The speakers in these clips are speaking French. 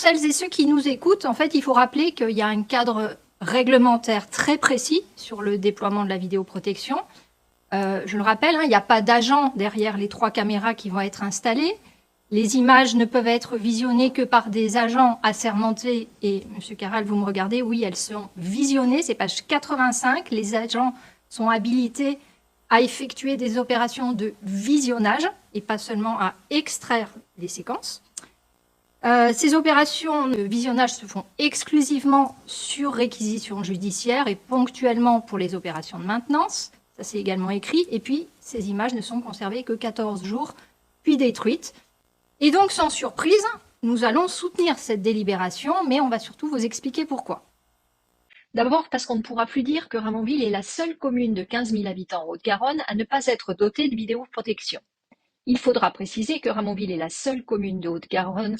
celles et ceux qui nous écoutent, en fait, il faut rappeler qu'il y a un cadre réglementaire très précis sur le déploiement de la vidéoprotection. Je le rappelle, il n'y a pas d'agent derrière les 3 caméras qui vont être installées. Les images ne peuvent être visionnées que par des agents assermentés. Et, M. Caral, vous me regardez, oui, elles sont visionnées. C'est page 85. Les agents sont habilités à effectuer des opérations de visionnage et pas seulement à extraire des séquences. Ces opérations de visionnage se font exclusivement sur réquisition judiciaire et ponctuellement pour les opérations de maintenance. Ça, c'est également écrit. Et puis, ces images ne sont conservées que 14 jours, puis détruites. Et donc, sans surprise, nous allons soutenir cette délibération, mais on va surtout vous expliquer pourquoi. D'abord parce qu'on ne pourra plus dire que Ramonville est la seule commune de 15 000 habitants en Haute-Garonne à ne pas être dotée de vidéoprotection. Il faudra préciser que Ramonville est la seule commune de Haute-Garonne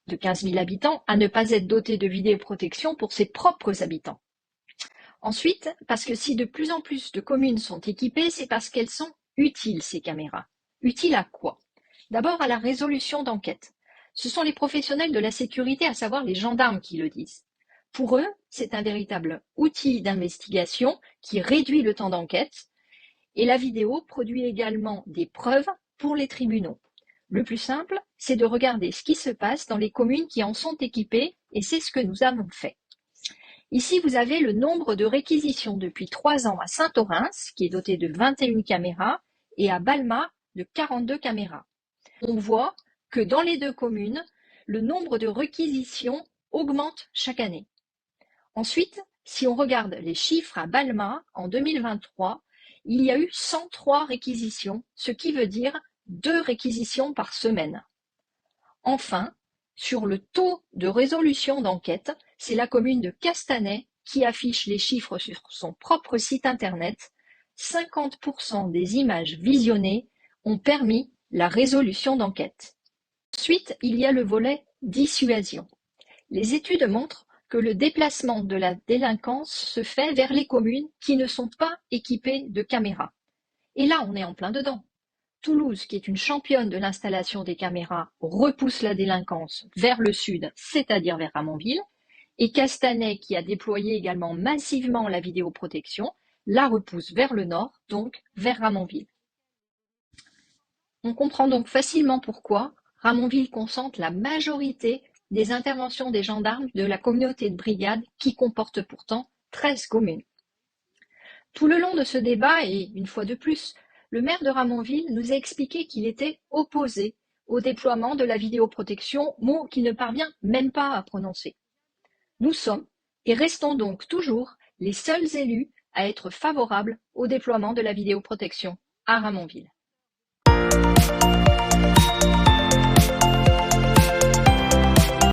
de 15 000 habitants à ne pas être dotée de vidéoprotection pour ses propres habitants. Ensuite, parce que si de plus en plus de communes sont équipées, c'est parce qu'elles sont utiles, ces caméras. Utiles à quoi? D'abord à la résolution d'enquêtes. Ce sont les professionnels de la sécurité, à savoir les gendarmes, qui le disent. Pour eux, c'est un véritable outil d'investigation qui réduit le temps d'enquête, et la vidéo produit également des preuves pour les tribunaux. Le plus simple, c'est de regarder ce qui se passe dans les communes qui en sont équipées, et c'est ce que nous avons fait. Ici, vous avez le nombre de réquisitions depuis 3 ans à Saint-Orens, qui est doté de 21 caméras, et à Balma de 42 caméras. On voit que dans les 2 communes, le nombre de réquisitions augmente chaque année. Ensuite, si on regarde les chiffres à Balma, en 2023, il y a eu 103 réquisitions, ce qui veut dire 2 réquisitions par semaine. Enfin, sur le taux de résolution d'enquête, c'est la commune de Castanet qui affiche les chiffres sur son propre site internet. 50% des images visionnées ont permis la résolution d'enquête. Ensuite, il y a le volet dissuasion. Les études montrent que le déplacement de la délinquance se fait vers les communes qui ne sont pas équipées de caméras. Et là, on est en plein dedans. Toulouse, qui est une championne de l'installation des caméras, repousse la délinquance vers le sud, c'est-à-dire vers Ramonville, et Castanet, qui a déployé également massivement la vidéoprotection, la repousse vers le nord, donc vers Ramonville. On comprend donc facilement pourquoi Ramonville concentre la majorité des interventions des gendarmes de la communauté de brigade qui comporte pourtant 13 communes. Tout le long de ce débat, et une fois de plus, le maire de Ramonville nous a expliqué qu'il était opposé au déploiement de la vidéoprotection, mot qu'il ne parvient même pas à prononcer. Nous sommes et restons donc toujours les seuls élus à être favorables au déploiement de la vidéoprotection à Ramonville.